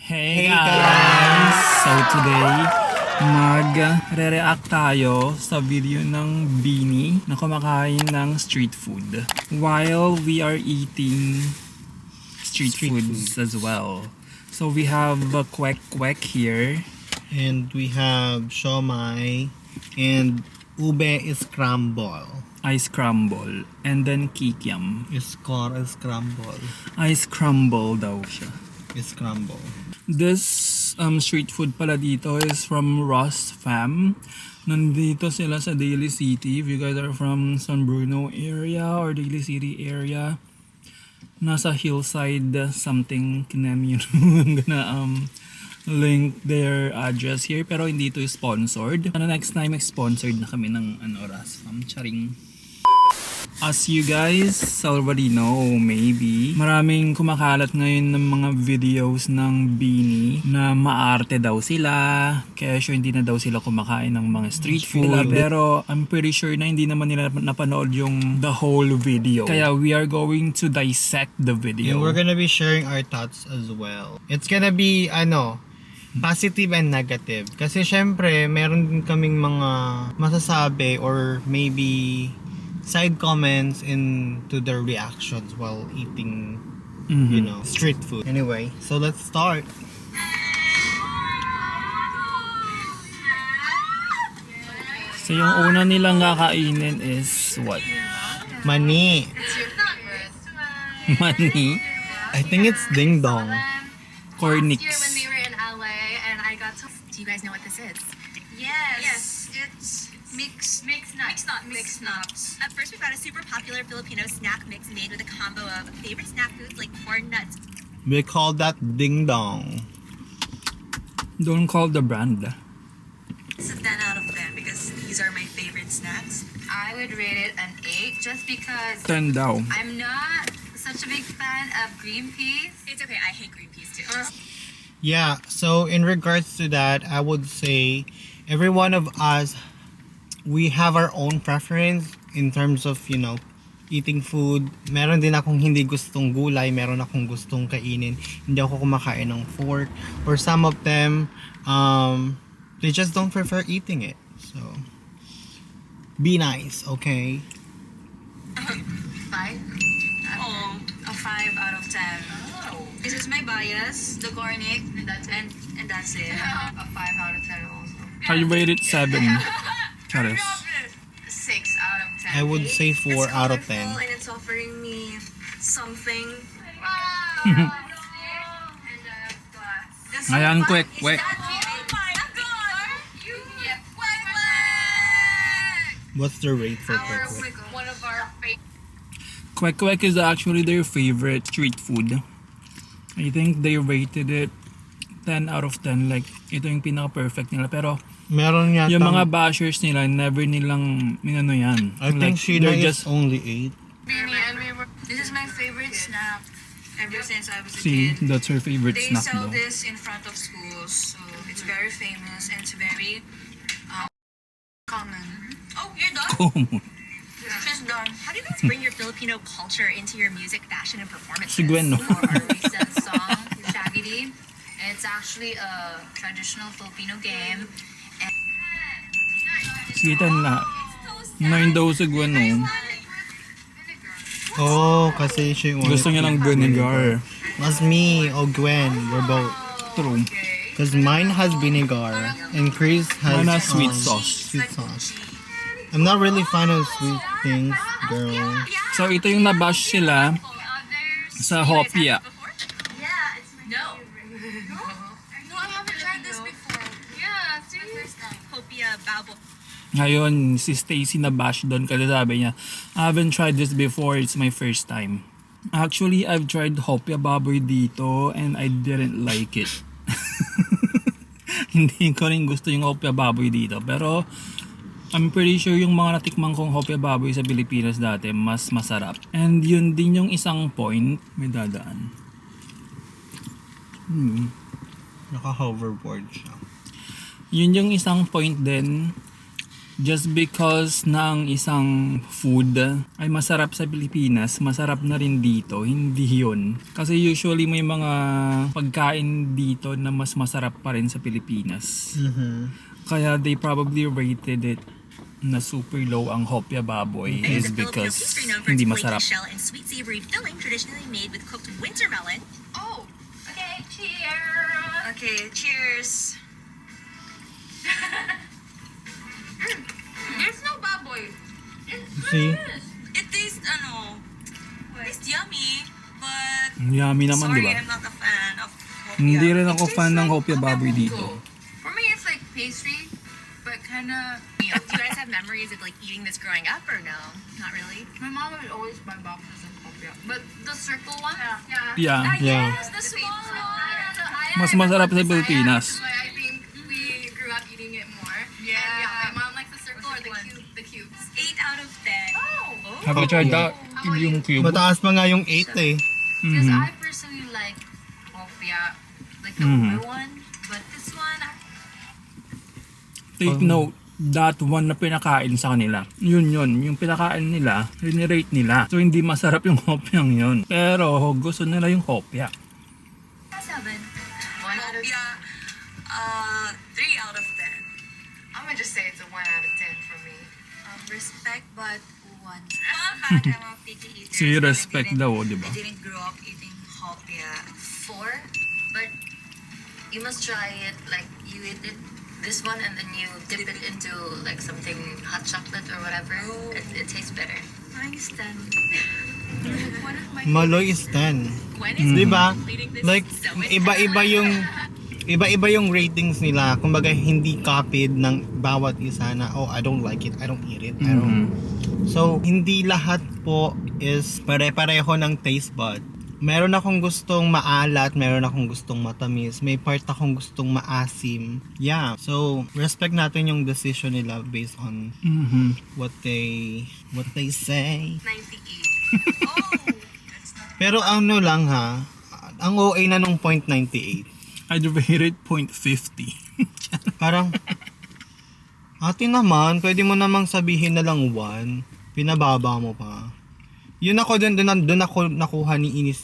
Hey guys! So today, magre-react tayo sa video ng Beanie na kumakain ng street food while we are eating street foods as well. So we have Kwek Kwek here. And we have siomai and ube scramble. Ice crumble. And then kikiam. Scramble. Ice crumble daw siya. Scramble. This street food pala dito is from Ross Fam. Nandito sila sa Daly City. If you guys are from San Bruno area or Daly City area, nasa hillside something Kinem, I'm gonna link their address here, pero hindi ito sponsored. Next time sponsored na kami ng Ross Fam. Charing. As you guys already know, maybe, maraming kumakalat ngayon ng mga videos ng Beanie na maarte daw sila, kaya hindi na daw sila kumakain ng mga street food nila. Pero I'm pretty sure na hindi naman nila napanood yung the whole video. Kaya we are going to dissect the video. And we're gonna be sharing our thoughts as well. It's gonna be, positive and negative. Kasi syempre, meron din kaming mga masasabi or maybe side comments into their reactions while eating, street food. Anyway, so let's start. So yung una nilang kakainin is what? Mani. Mani? I think it's ding dong. Cornix. Here when we were in LA and I got to... Do you guys know what this is? Yes, it's mixed nuts. At first we found a super popular Filipino snack mix made with a combo of favorite snack foods like corn nuts. We call that ding dong. Don't call the brand. It's a 10 out of 10 because these are my favorite snacks. I would rate it an 8 just because 10 daw. I'm not such a big fan of green peas. It's okay, I hate green peas too. Yeah, so in regards to that, I would say every one of us, we have our own preference in terms of, eating food. Meron din akong hindi gustong gulay, meron akong gustong kainin. Hindi ako kumakain ng pork. Or some of them, they just don't prefer eating it. So, be nice, okay? 5? A 5 out of 10. This is my bias, the garlic, and that's it. A 5 out of 10 also. I rate it 7. Charis. 6 out of 10. I would say 4 out of 10. And it's offering me something. Ayan, Kwek Kwek. What's the rate for Kwek Kwek? One of our favorite. Kwek Kwek is actually their favorite street food. I think they rated it 10 out of 10. Like, ito yung pinaka-perfect nila. Pero, Meron yata. yung mga bashers nila, never nilang minano yan. I think Sheena they're is only 8. This is my favorite snack ever since I was a See, kid. that's her favorite They snack sell daw. this in front of schools, so it's very famous and it's very common. Oh, you're done? Common. She's done. How do you guys bring your Filipino culture into your music, fashion, and performances? Si Gwen, no? Our recent song, Shaggy. It's actually a traditional Filipino game. Sitan na. 9 daw si Gwen, no? Oh, kasi she wanted Gusto niya ng vinegar. Was me or Gwen, we're both. True. Because mine has vinegar and Chris has Mine has sweet sauce. Sweet sauce. I'm not really fan of sweet things, girl. So, ito yung nabash sila sa Hopia. Yeah, it's my No, I haven't tried this before. Yeah, it's my first time. Hopia, Babel. Ngayon, si Stacy nabash doon kasi sabi niya, I haven't tried this before, it's my first time. Actually, I've tried Hopia Baboy dito and I didn't like it. Hindi ko rin gusto yung Hopia Baboy dito. Pero, I'm pretty sure yung mga natikman kong Hopia Baboy sa Pilipinas dati, mas masarap. And yun din yung isang point, may dadaan. Naka-hoverboard siya. Yun yung isang point din just because ng isang food ay masarap sa Pilipinas, masarap na rin dito, hindi yun. Kasi usually may mga pagkain dito na mas masarap pa rin sa Pilipinas. Kaya they probably rated it na super low ang hopya baboy is The Filipino because pastry known for its hindi flaky masarap. shell and sweet savory filling, traditionally made with cooked winter melon. Oh, okay, cheers. Okay, cheers. There's no baboy. See? It tastes, it's yummy, but Yummy naman, di sorry, ba? I'm not a fan of hopia. Hindi rin ako It tastes fan ng like hopya baboy dito. For me, it's like pastry, but kind of. Do you guys have memories of like eating this growing up or no? Not really. My mom would always buy boxes of hopia, but the circle one. Yeah. Yeah. Yes, the small one. Mas masarap sa Pilipinas. I think we grew up eating it more. Yeah, my mom likes the circle or the cubes. 8 out of 10. Oh. Have you tried that? Yung cube? Mataas pa nga yung 8 eh. Because Mhm. I personally like hopia, like the Mhm. older one, but this one, Take note, that one na pinakain sa kanila. Yun. Yung pinakain nila, rinirate nila. So, hindi masarap yung hopyang yun. Pero, gusto nila yung hopya. 7. 1 out of Hopia, 3 out of 10. I'm gonna just say it's a 1 out of 10 for me. Respect, but 1. I'm a picky eater. Si respect daw, di ba? I didn't grow up eating hopia. 4, but you must try it like you eat it this one and then you dip it into like something hot chocolate or whatever. Oh. It tastes better. Mine's 10. One of my Maloy is 10. When is Di ba? completing this Like, iba-iba yung ratings nila. Kumbaga, hindi copied ng bawat isa na, oh, I don't like it, I don't eat it, I don't. So, hindi lahat po is pare-pareho ng taste bud. Meron akong gustong maalat, meron akong gustong matamis, may part akong gustong maasim. Yeah, so respect natin yung decision nila based on what they say. 98. Oh! Pero ano lang ha, ang OA na nung 0.98. I'd rate it 0.50. Parang, ate naman, pwede mo namang sabihin na lang 1. Pinababa mo pa. Yun ako, doon ako nakuha ni Ines.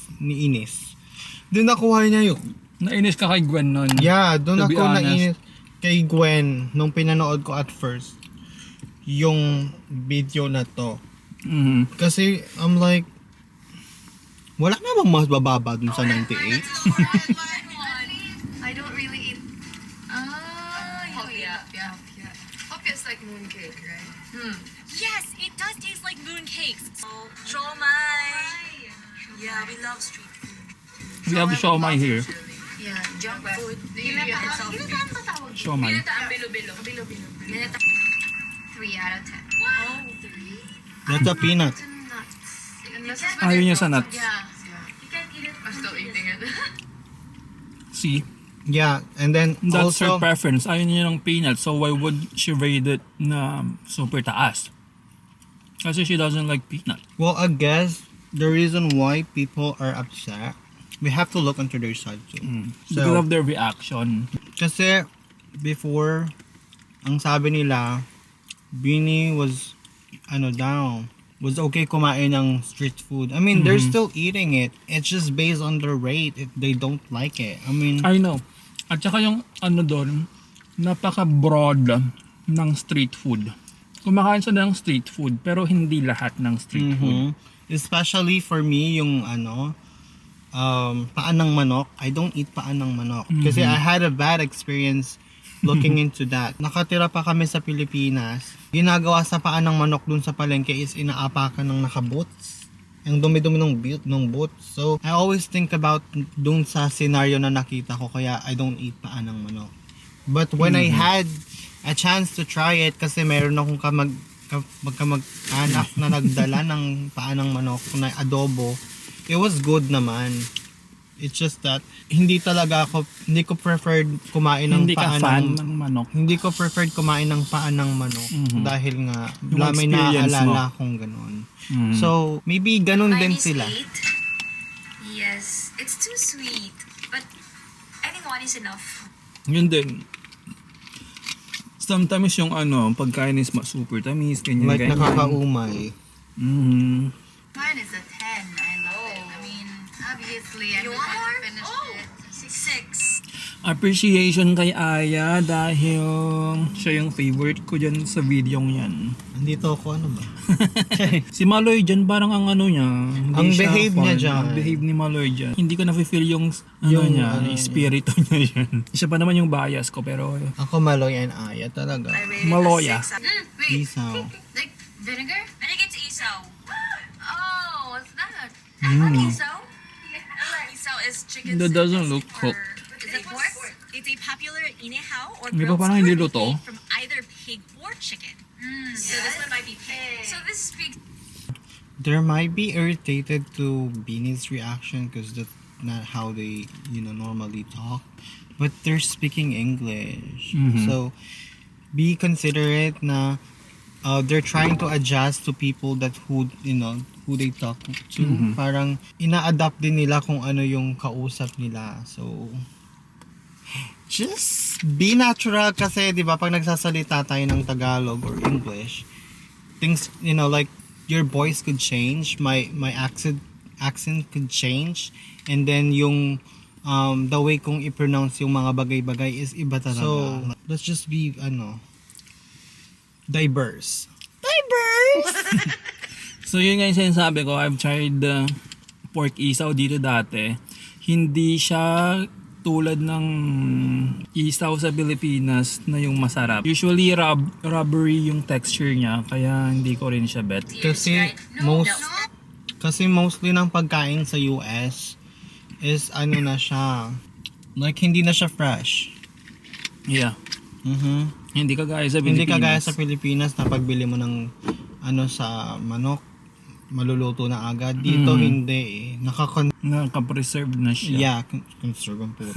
Doon nakuha niya yun. Nainis ka kay Gwen nun. Yeah, doon To be ako honest. nainis kay Gwen nung pinanood ko at first yung video na to. Mhm. Kasi, I'm like, wala na bang mas bababa dun sa 98? I don't really eat hopia. Yeah. Hopia is like mooncake, right? Yes, it does taste like moon cakes. Oh, siomai. Yeah, we love street food. We have siomai here. Yeah, junk food. Siomai. Bilo-bilo. 3 out of 10. Oh, 3. That's a peanut. Ayaw niya sa nuts. Yeah. I'm still eating it. See? Yeah, and then That's her also, preference. Ayaw niya ng peanut. So why would she rate it na super taas? Kasi she doesn't like peanut. well, I guess the reason why people are upset, we have to look into their side too. Because So, of their reaction. kasi before, ang sabi nila, Beanie was, was okay kumain ng street food. I mean, they're still eating it. It's just based on their rate if they don't like it. I mean, I know. At saka yung doon, napaka-broad ng street food. Kumakain sila ng street food, pero hindi lahat ng street food. especially for me, yung paan ng manok. I don't eat paan ng manok. Kasi I had a bad experience looking into that. Nakatira pa kami sa Pilipinas. Ginagawa sa paan ng manok dun sa palengke is inaapakan ng naka-boots. Ang dumi-dumi ng boots. So, I always think about dun sa scenario na nakita ko, kaya I don't eat paan ng manok. But when I had a chance to try it, kasi meron akong magkamag-anak na nagdala ng paan ng manok na adobo, it was good naman. It's just that hindi ko preferred kumain ng Hindi ka paan fan ng ng manok. hindi ko preferred kumain ng paan ng manok dahil nga Yung may experience naaalala akong ganun. Mhm. So, maybe ganun Mine din is sila. 8. Yes, it's too sweet. But I think 1 is enough. Yun din. sometimes yung pagkain is super tamis, ganyan, Like ganyan. nakakaumay. Mhm. Mine is a 10. I love it. I mean, obviously, I'm You not want gonna more? finish Oh. it. 6. Appreciation kay Aya dahil siya yung favorite ko dyan sa video yan. Andito ako, ano ba? Si Maloy dyan parang ang niya. Hindi Ang siya behave niya fun. dyan. Ang behave ni Maloy dyan. Hindi ko na-feel yung Yung, niya, espiritu niya yan. Siya pa naman yung bias ko pero Ako Maloy and Aya talaga. I rated Maloya. a 6. Wait, Isaw. like vinegar? I think it's isaw. Oh, what's that? Isaw? Isaw is chicken. That doesn't look or- cooked. Is it pork? It's a popular inihao or Di ba grilled parang hindi skewer luto? made from either pig or chicken. So this one might be pig. So this speaks. There might be irritated to Beanie's reaction because that's not how they, normally talk. But they're speaking English. Mhm. So, be considerate na they're trying to adjust to people that who they talk to. Parang ina-adapt din nila kung ano yung kausap nila. So, just be natural kasi 'di ba pag nagsasalita tayo ng Tagalog or English, things like your voice could change, my accent could change, and then yung the way kong i-pronounce yung mga bagay-bagay is iba talaga. So, let's just be diverse. So yun nga yung sinasabi ko, I've tried pork isaw dito dati. Hindi siya tulad ng isaw sa Pilipinas na yung masarap. Usually rubbery yung texture niya, kaya hindi ko rin siya bet. Kasi kasi mostly ng pagkain sa US is na siya, like hindi na siya fresh. Yeah. Hindi kagaya sa Pilipinas. Hindi kagaya sa Pilipinas na pagbili mo ng sa manok, maluluto na agad. Dito hindi eh. Naka-preserve na siya. Yeah, conserve ang puta.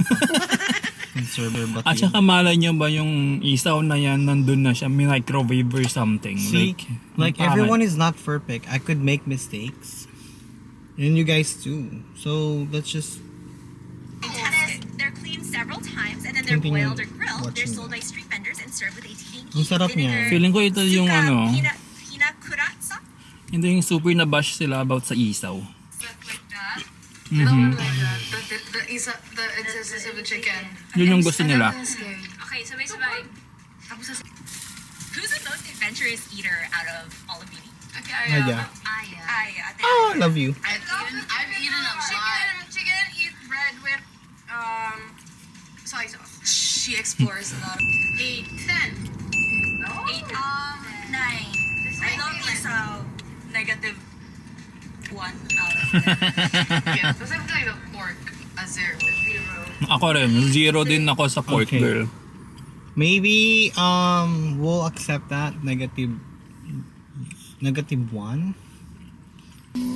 Conserver ba At saka malay nyo ba yung isaw na yan, nandun na siya, may microwave or something. See, like parang- everyone is not perfect. I could make mistakes. And you guys too. So, let's just Tested. They're cleaned several times and then they're Continue boiled or grilled. They're watching sold that. by street vendors and served with a tangy Ang sarap niya. vinegar. Feeling ko ito yung Hinakuratsa? hindi yung super na bash sila about sa isaw. Like that? Mhm. Like that. The intestines of the chicken. Yun yung gusto nila. Okay, so basically, who's the most adventurous eater out of all of you? Okay, Aya. I Oh, I love you. I've eaten a lot. Chicken eat bread with soy sauce. She explores a lot. 8, 10. 8, 9. I love isaw. Negative 1 out of 10. Yeah, because I'm doing the pork a 0. Ako rin, 0 din ako sa pork Okay. girl. Maybe we'll accept that negative 1.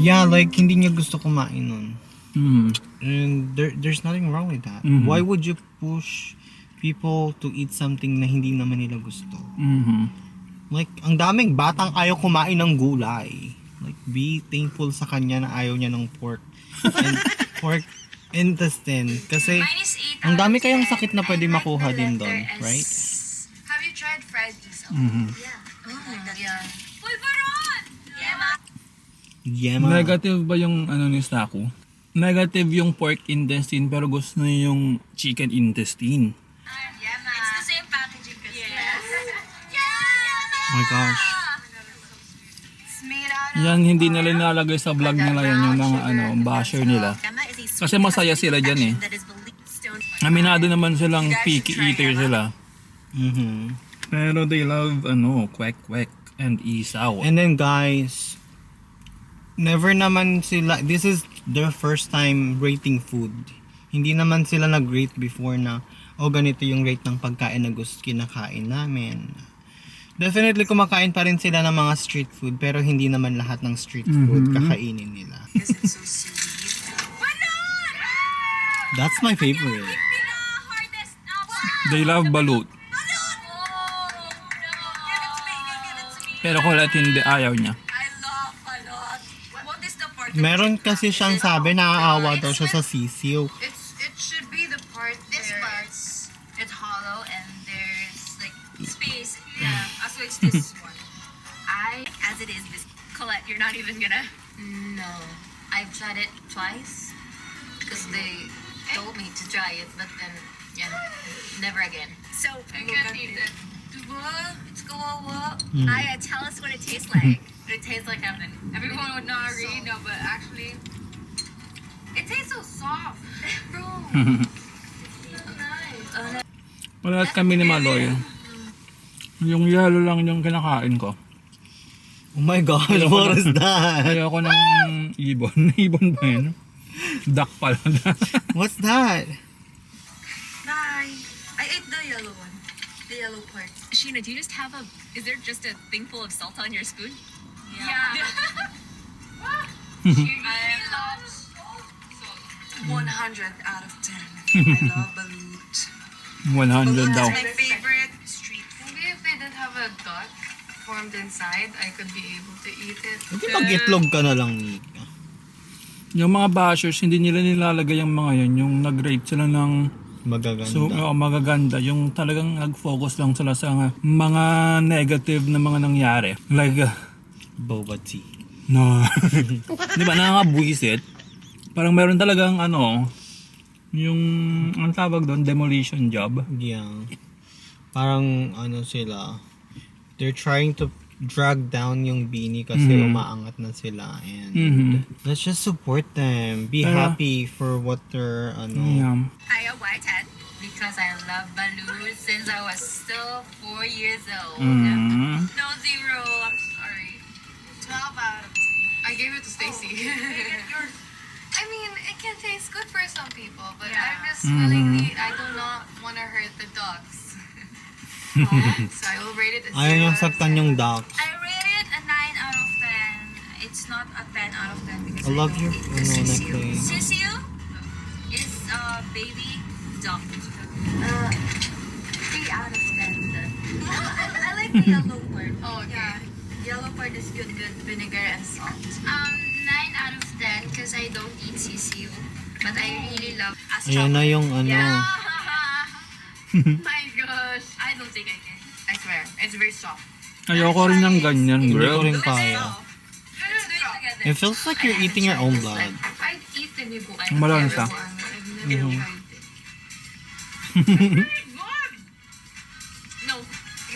Yeah, like hindi niya gusto kumain nun. Mhm. And there's nothing wrong with that. Mhm. Why would you push people to eat something na hindi naman nila gusto? Mhm. Like, ang daming batang ayaw kumain ng gulay. Like, be thankful sa kanya na ayaw niya ng pork. And pork intestine. Kasi, ang dami kayang sakit na pwede makuha din doon, right? Have you tried fried isaw? Mhm. Yeah. Pulveron! Yeah, Yema. Negative ba yung ni Staku? Negative yung pork intestine pero gusto niya yung chicken intestine. It's the same packaging kasi. Yes. Oh my gosh. It's made out of Yan, hindi nila nilalagay sa vlog nila yan yung mga basher nila. Kasi masaya sila dyan eh. Aminado naman silang picky eater sila. Mhm. Pero they love kwek-kwek and isaw. And then guys, never naman sila, this is their first time rating food. Hindi naman sila nag-rate before na, ganito yung rate ng pagkain na gusto kinakain namin. Definitely kumakain pa rin sila ng mga street food, pero hindi naman lahat ng street food kakainin nila. Because it's so sweet. That's my favorite. Pinaka-hardest They love balut. Pero kulat hindi, ayaw niya. I love balot. What is the part? Meron kasi siyang sabi, naaawa daw siya sa sisiw. it should be the part This where part. it's hollow and there's like Space. Yeah. So it's this one. As it is, this Colette, you're not even gonna. No. I've tried it twice because they told me to try it, but then, yeah, never again. So I can't eat it. Diba? It's kawawa. Mm. Aya, tell us what it tastes like. It tastes like heaven. Everyone would not agree, no, but actually, it tastes so soft. Bro, Wala kami ni Maloy. Yung yellow lang yung kinakain ko. Oh my gosh, what is that? Ayoko ng ibon. Ibon ba yun? Duck pala. What's that? Bye. I ate the yellow one. The yellow part. Sheena, do you just have is there just a thing full of salt on your spoon? Yeah. I love 100 out of 10. I love balut. 100 daw. My favorite street food. Maybe if they didn't have a duck formed inside, I could be able to eat it. Hindi mag-itlog ka na lang, Nika. Yung mga bashers, hindi nila nilalagay yung mga yan. Yung nag-rate sila ng Magaganda. magaganda. Yung talagang nag-focus lang sila sa mga negative na mga nangyari. Like, Boba tea. no. Di ba, nakakabwisit? Parang meron talagang yung, ang tawag doon, demolition job. Yeah. Parang sila, they're trying to drag down yung Beanie kasi umaangat na sila, and let's just support them. Be happy for what they're Yeah. Aya, why 10? Because I love Baloo since I was still 4 years old. Mm. No, 0. I'm sorry. 12 out of 10. I gave it to Stacy. I mean, it can taste good for some people, but I just willingly, I do not want to hurt the dogs. So I will rate it a 0 ayaw niyang out of saktan 10. yung ducks. I rated a 9 out of 10. It's not a 10 out of 10 because I love don't your eat the sisiu. necklace. Sisiu is a baby duck. 3 out of 10 then. I like the yellow part. Oh, okay. Yeah. Yellow part is good with vinegar and salt. 9 out of 10 because I don't eat sisiu. But I really love Ayan na yung My gosh. I don't think I can. I swear, it's very soft. Ayoko rin ng ganyan, Hindi ko girl. rin kaya. Let's do it together. It feels like you're eating your own blood. I've eaten it before. Malansa. I've never tried it. No.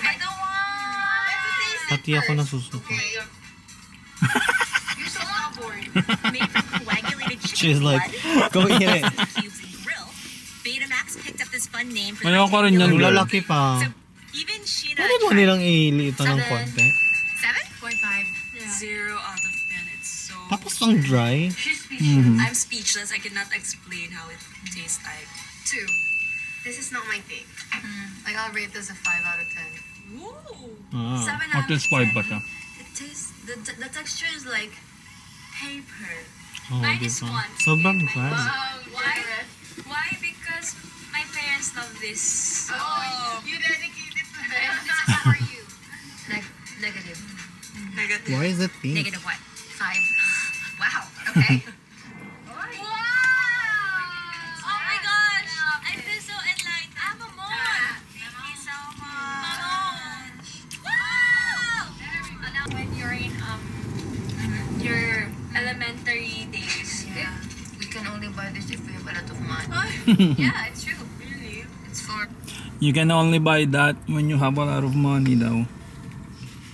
I don't want. Pati ako nasusuko. Okay, you're so bored. Made from coagulated chicken She's like, blood, go eat it. cubes and grill. Betamax picked up this fun name for Ayoko rin yan, Yung girl. lalaki pa. So even Sheena Pwede mo tried nilang ilito ng konti. 7.5. 0 out of 10. It's so. Tapos ang dry. I'm speechless. I cannot explain how it tastes like. 2. This is not my thing. Like, I'll rate this a 5 out of 10. Ooh. 7 out At least of 5 pa 10. siya. It tastes. The texture is like paper. Oh, Minus diba? 1. Sobrang dry. Why? Why? Because my parents love this. Oh, you dedicated to this. This is for you. Negative. Negative. Why is it pink? Negative what? 5. Wow. Okay. Wow! Oh my gosh! I feel so enlightened. I'm a mon. Thank you so much. Wow! When you're in your elementary days, We can only buy this if we have a lot of money. yeah, it's true. Really, It's for You can only buy that when you have a lot of money daw.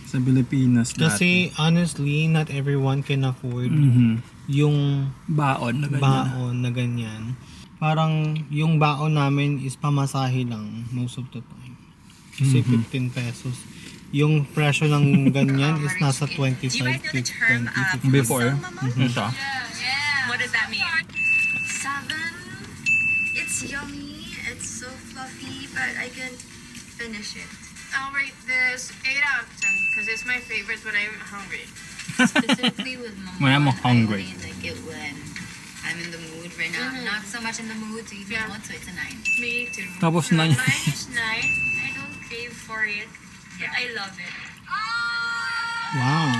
Sa Pilipinas dati. Kasi honestly, not everyone can afford yung Baon na ganyan. baon na ganyan. Parang yung baon namin is pamasahe lang most of the time. Kasi 15 pesos. Yung presyo ng ganyan is nasa 25, Do you guys know the term 20, 50. Before. mama? Ito. Yeah. What does that mean? 7. It's yummy. It's so fluffy, but I can't finish it. I'll rate this 8 out of 10 because it's my favorite when I'm hungry. specifically with mama. When I'm hungry. I only like it when I'm in the mood right now. I'm not so much in the mood to eat Yeah. one, so it's a 9. Me too. Tapos na Mine is 9. I don't crave for it. But I love it. Wow.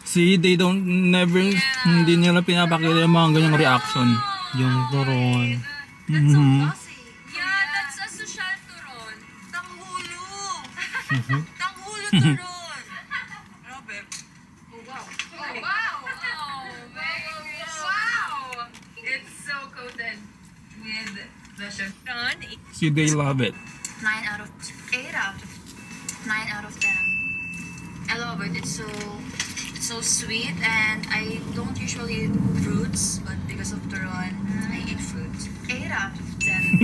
See, they don't hindi nila pinapakita yung mga ganyang reaction. Yung turon. Mhm. Yeah, that's a social turon. Tanghulo. Tanghulo to ron. Grabe. Wow! It's so coated with the sugar. Ron, See, they love it. 9 out of 8 out of 9 out of 10. I love it. It's so sweet, and I don't usually eat fruits, but because of Turon, I eat fruit. 8 out of 10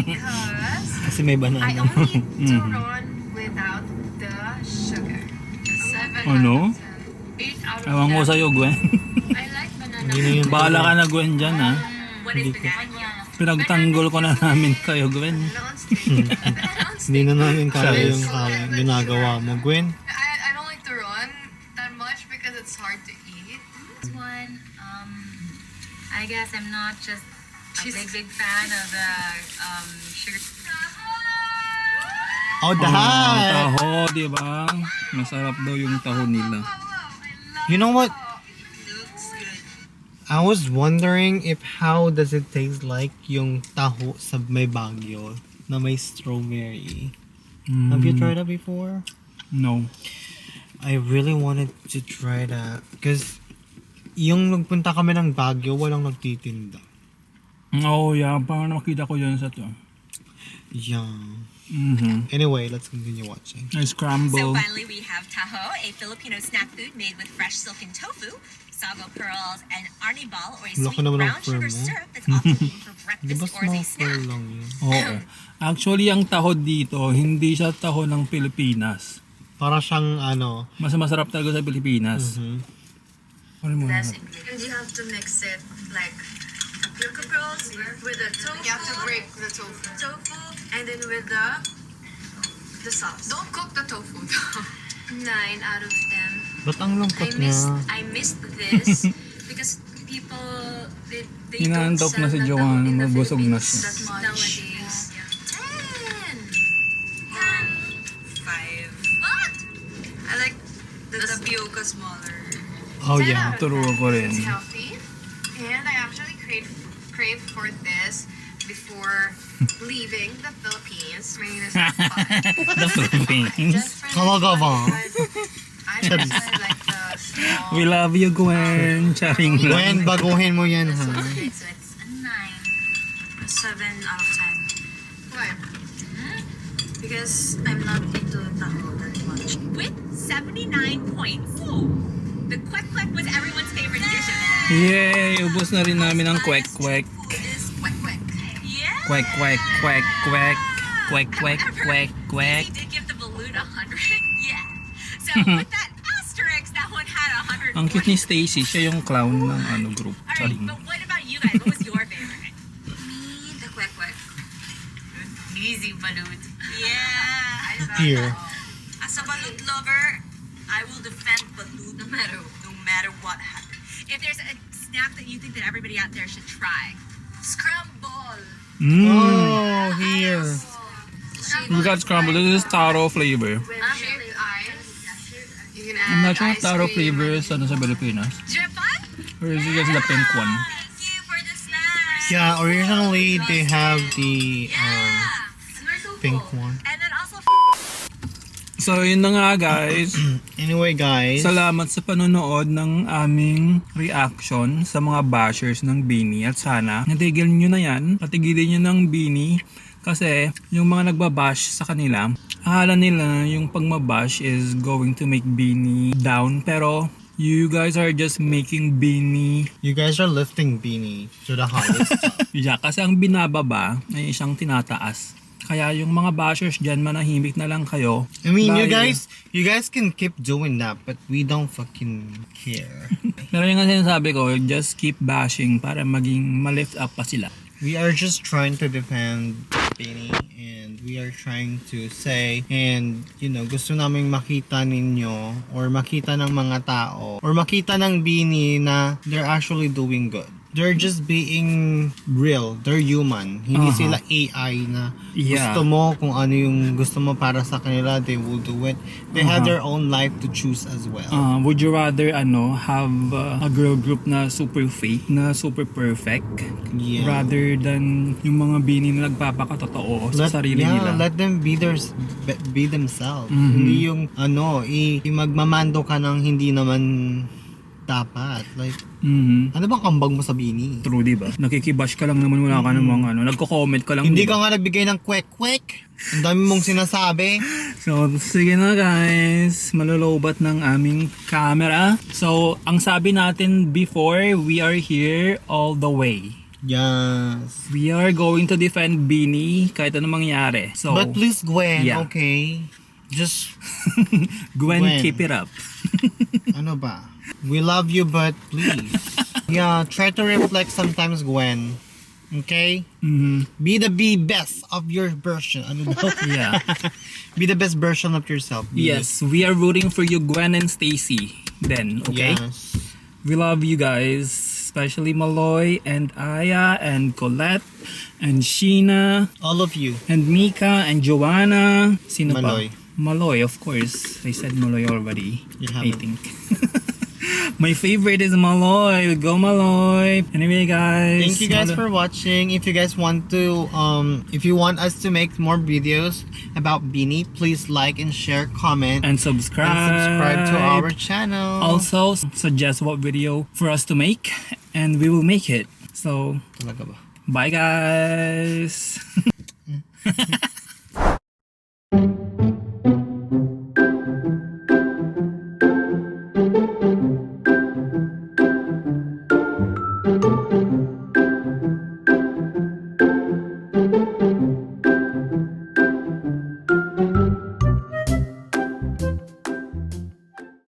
because Kasi may I banana. only eat turon without the sugar. 7 Ano? out of 10. 8 out of 10. Ewan ko sa'yo, Gwen. I like banana. Hindi na yun. Bahala ka na, Gwen, dyan, ha? what is Hindi ko. banana? Pinagtanggol ko na namin kayo, Gwen. Non-stick. Hindi na namin kaya yung ginagawa mo, Gwen. I don't like turon that much because it's hard to eat. This one, I guess I'm not just a big fan of the sugar. Oh, Oh, dahil! taho, di ba? Masarap daw yung taho nila. You know what? Looks good. I was wondering if how does it taste like yung taho sa may Baguio na may strawberry. Have you tried that before? No. I really wanted to try that because yung nagpunta kami ng Baguio, walang nagtitinda. Oh, yeah. Parang nakita ko yun sa to. Yeah. Mm-hmm. Anyway, let's continue watching. I So scramble. finally we have taho, a Filipino snack food made with fresh silken tofu, sago pearls, and arnibal, or a Laki sweet naman ng brown fur sugar mo. syrup that's often eaten for Di ba breakfast or as a small fur snack. lang yun? Oo. Actually, ang taho dito, hindi siya taho ng Pilipinas. Para siyang ano. Mas masarap talaga sa Pilipinas. Ano mo na? And you have to mix it like tapioca pearls with the tofu. You have to break the tofu. Tofu and then with the sauce. Don't cook the tofu though. 9 out of 10. Ba't ang lungkot niya? I missed this because people they don't Inaantok sell na si the Joanne, taho in the mabusog na Philippines siya. that much nowadays. 10. 5. What? I like the tapioca smaller. Oh yeah. Turo ko rin. It's healthy, and I actually crave for this before leaving the Philippines. Maybe this is fun. The Philippines. Talaga ba? I personally like the small. We love you, Gwen. Charing Gwen, lang. baguhin mo yan ha. Okay, so it's a 9. 7 out of 10. What? Because I'm not into taho that much. With 79 points. The kwek kwek was everyone's favorite dish of the day. Yay! Ubus na rin namin ang kwek-kwek. Is quack quack. Yeah. Kwek-kwek, kwek-kwek. Kwek-kwek, kwek-kwek. He did give the balloon 100. Yeah. So with that asterisk, that one had 100. Ang cute ni Stacy, siya yung clown ng ano group. All right, Charing. but what about you guys? What was your favorite? Me, the quack quack. Easy balut. Yeah. Here. As a balut lover, I will defend balut no matter what happens. If there's a snack that you think that everybody out there should try, Scramble. Oh, here. We got scrambled. This is taro flavor. Shaved ice. You can I'm not add sure if ice taro cream. flavor is ano sa Pilipinas. did you have fun? Or is it just the pink one? Thank you for the snack. Yeah, originally they have the pink one. And then also So yun na nga guys. Anyway guys, Salamat sa panonood ng aming reaction sa mga bashers ng Bini. At sana natigil nyo na yan. Patigilin nyo ng Bini. Kasi yung mga nagbabash sa kanila, akala nila yung pagmabash is going to make Bini down. Pero you guys are just making Bini. you guys are lifting Beanie to the highest. Yeah, kasi ang binababa ay isang tinataas. Kaya yung mga bashers dyan, manahimik na lang kayo. I mean, you Dahil- guys can keep doing that, but we don't fucking care. Pero yung nga sinasabi ko, just keep bashing para maging ma-lift up pa sila. We are just trying to defend Beanie, and we are trying to say, and you know, gusto naming makita ninyo, or makita ng mga tao, or makita ng Beanie na they're actually doing good. they're just being real. They're human. Hindi sila AI na gusto mo kung ano yung gusto mo para sa kanila, they will do it. They have their own life to choose as well. Would you rather have a girl group na super fake, na super perfect, Yeah. rather than yung mga bini na nagpapakatotoo sa sarili nila? Let them be themselves. Hindi yung magmamando ka ng hindi naman dapat. Like, ano bang kambag mo sa bini? True, diba? Nakikibash ka lang naman, wala ka namang nagko-comment ka lang. Hindi diba? ka nga nagbigay ng kwek-kwek. Ang dami mong sinasabi. So, sige na guys, malulubat ng aming camera. So, ang sabi natin before, we are here all the way. Yes. We are going to defend Bini kahit anong mangyari. So, But please, Gwen, Yeah. okay? Just, Gwen, Gwen. keep it up. ano ba? We love you, but please. Yeah, try to reflect sometimes, Gwen. Okay? Be the best of your version. Ano daw? Yeah. Be the best version of yourself. Be Yes, we are rooting for you, Gwen and Stacy. Then, okay? Yes. We love you guys, especially Maloy and Aya and Colette and Sheena All of you. and Mika and Joanna. Sino Maloy. pa? Maloy, of course. I said Maloy already. You I haven't. think. My favorite is Maloy. Go Maloy. Anyway, guys. Thank you guys for watching. If you guys want to, if you want us to make more videos about Beanie, please like and share, comment, and subscribe. and subscribe to our channel. Also, suggest what video for us to make, and we will make it. So, Talaga ba? bye guys.